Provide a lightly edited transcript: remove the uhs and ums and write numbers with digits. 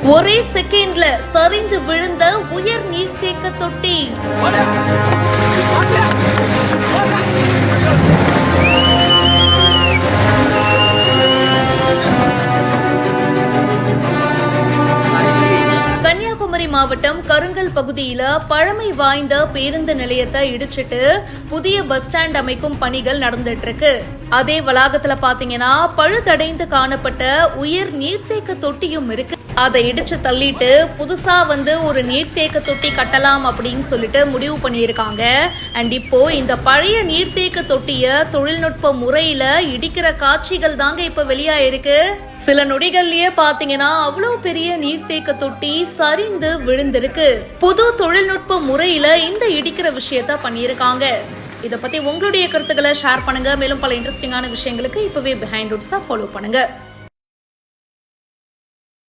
ஒரே செகண்ட்ல சரிந்து விழுந்த உயர் நீர்த்தேக்க தொட்டி. கன்னியாகுமரி மாவட்டம் கருங்கல் பகுதியில பழமை வாய்ந்த பேருந்து நிலையத்தை இடிச்சிட்டு புதிய பஸ் ஸ்டாண்ட் அமைக்கும் பணிகள் நடந்துட்டு இருக்கு. அதே வளாகத்துல பாத்தீங்கன்னா பழுதடைந்து காணப்பட்ட உயர் நீர்த்தேக்க தொட்டியும் இருக்கு. அதை இடிச்சு தள்ளிட்டு புதுசா ஒரு நீர்த்தேக்க தொட்டி கட்டலாம் அப்படின்னு சொல்லிட்டு முடிவு பண்ணியிருக்காங்க. அண்ட் இப்போ இந்த பழைய நீர்த்தேக்க தொட்டிய தொழில்நுட்ப முறையில இடிக்கிற காட்சிகள் தாங்க இப்ப வெளியாயிருக்கு. சில நொடிகள்லயே பாத்தீங்கன்னா அவ்வளவு பெரிய நீர்த்தேக்க தொட்டி சரிந்து விழுந்திருக்கு. புது தொழில்நுட்ப முறையில இந்த இடிக்கிற விஷயத்த பண்ணியிருக்காங்க. இதை பத்தி உங்களுடைய கருத்துக்களை ஷேர் பண்ணுங்க. மேலும் பல இன்ட்ரெஸ்டிங்கான விஷயங்களுக்கு இப்பவே பிஹைண்ட் ரூட்ஸை ஃபாலோ பண்ணுங்க.